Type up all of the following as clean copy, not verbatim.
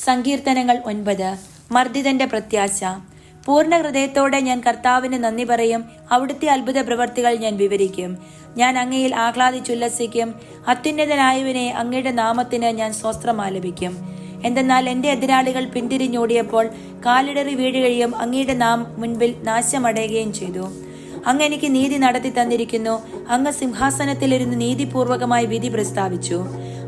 സങ്കീർത്തനങ്ങൾ 9. മർദ്ദിതന്റെ പ്രത്യാശ. പൂർണ്ണ ഹൃദയത്തോടെ ഞാൻ കർത്താവിന് നന്ദി പറയും. അവിടുത്തെ അത്ഭുത പ്രവർത്തികൾ ഞാൻ വിവരിക്കും. ഞാൻ അങ്ങയിൽ ആഹ്ലാദിച്ചുല്ലസിക്കും. അത്യുന്നതനായവനെ, അങ്ങയുടെ നാമത്തിന് ഞാൻ സ്വസ്ത്രം ആലപിക്കും. എന്തെന്നാൽ എന്റെ എതിരാളികൾ പിന്തിരിഞ്ഞോടിയപ്പോൾ കാലിടറി വീഴുകയും അങ്ങയുടെ മുൻപിൽ നാശമടയുകയും ചെയ്തു. അങ്ങ് എനിക്ക് നീതി നടത്തി തന്നിരിക്കുന്നു. അങ്ങ് സിംഹാസനത്തിലിരുന്ന് നീതിപൂർവകമായി വിധി പ്രസ്താവിച്ചു.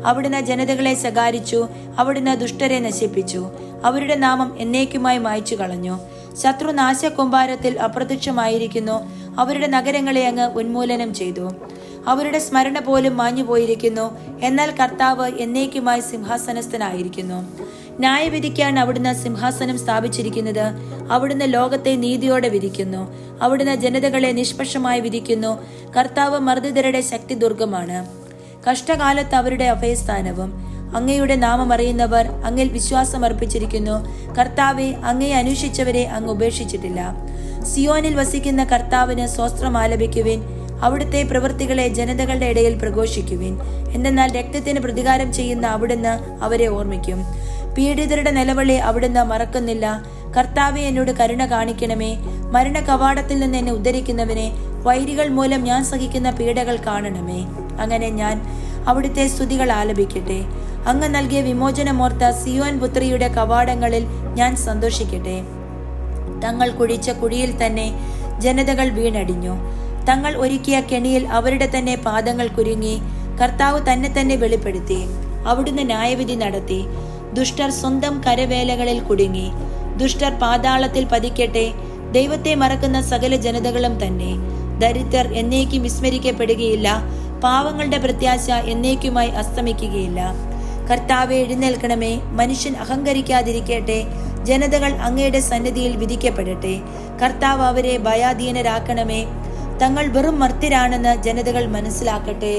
അവിടുന്ന് ജനതകളെ ശകാരിച്ചു. അവിടുന്ന് ദുഷ്ടരെ നശിപ്പിച്ചു. അവരുടെ നാമം എന്നേക്കുമായി മായ്ച്ചു കളഞ്ഞു. ശത്രു നാശകൊമ്പാരത്തിൽ അപ്രത്യക്ഷമായിരിക്കുന്നു. അവരുടെ നഗരങ്ങളെ അങ്ങ് ഉന്മൂലനം ചെയ്തു. അവരുടെ സ്മരണ പോലും മാഞ്ഞുപോയിരിക്കുന്നു. എന്നാൽ കർത്താവ് എന്നേക്കുമായി സിംഹാസനസ്ഥനായിരിക്കുന്നു. ന്യായവിധിക്കാൻ അവിടുന്ന് സിംഹാസനം സ്ഥാപിച്ചിരിക്കുന്നത്. അവിടുന്ന് ലോകത്തെ നീതിയോടെ വിധിക്കുന്നു. അവിടുന്ന് ജനതകളെ നിഷ്പക്ഷമായി വിധിക്കുന്നു. കർത്താവ് മർദ്ദിതരുടെ ശക്തി ദുർഗമാണ്, കഷ്ടകാലത്ത് അവരുടെ അഭയസ്ഥാനവും. അങ്ങയുടെ നാമം അറിയുന്നവർ അങ്ങിൽ വിശ്വാസം അർപ്പിച്ചിരിക്കുന്നു. കർത്താവെ, അങ്ങയെ അന്വേഷിച്ചവരെ അങ്ങ് ഉപേക്ഷിച്ചിട്ടില്ല. സിയോനിൽ വസിക്കുന്ന കർത്താവിന് സ്വസ്ത്രം ആലപിക്കുവിൻ. അവിടുത്തെ പ്രവൃത്തികളെ ജനതകളുടെ ഇടയിൽ പ്രഘോഷിക്കുവിൻ. എന്തെന്നാൽ രക്തത്തിന് പ്രതികാരം ചെയ്യുന്ന അവിടുന്ന് അവരെ ഓർമ്മിക്കും. പീഡിതരുടെ നിലവിളി അവിടുന്ന് മറക്കുന്നില്ല. കർത്താവെ, എന്നോട് കരുണ കാണിക്കണമേ. മരണ കവാടത്തിൽ നിന്ന് എന്നെ ഉദ്ധരിക്കുന്നവനെ, വൈരികൾ മൂലം ഞാൻ സഹിക്കുന്ന പീഡകൾ കാണണമേ. അങ്ങനെ ഞാൻ അവിടുത്തെ സ്തുതികൾ ആലപിക്കട്ടെ. അങ്ങ് നൽകിയ വിമോചനമോർത്ത സിയോൻ പുത്രിയുടെ കവാടങ്ങളിൽ ഞാൻ സന്തോഷിക്കട്ടെ. തങ്ങൾ കുഴിച്ച കുഴിയിൽ തന്നെ ജനതകൾ വീണടിഞ്ഞു. തങ്ങൾ ഒരുക്കിയ കെണിയിൽ അവരുടെ തന്നെ പാദങ്ങൾ കുരുങ്ങി. കർത്താവ് തന്നെ തന്നെ വെളിപ്പെടുത്തി. അവിടുന്ന് ന്യായവിധി നടത്തി. ദുഷ്ടർ സ്വന്തം കരവേലകളിൽ കുടുങ്ങി. ദുഷ്ടർ പാതാളത്തിൽ പതിക്കട്ടെ. ദൈവത്തെ മറക്കുന്ന സകല ജനതകളും തന്നെ. ദരിദ്രർ എന്നേക്കും വിസ്മരിക്കപ്പെടുകയില്ല. പാവങ്ങളുടെ പ്രത്യാശ എന്നേക്കുമായി അസ്തമിക്കുകയില്ല. കർത്താവെ, എഴുന്നേൽക്കണമേ. മനുഷ്യൻ അഹങ്കരിക്കാതിരിക്കട്ടെ. ജനതകൾ അങ്ങയുടെ സന്നിധിയിൽ വിധിക്കപ്പെടട്ടെ. കർത്താവ് അവരെ ഭയാധീനരാക്കണമേ. തങ്ങൾ വെറും മർത്യരാണെന്ന് ജനതകൾ മനസ്സിലാക്കട്ടെ.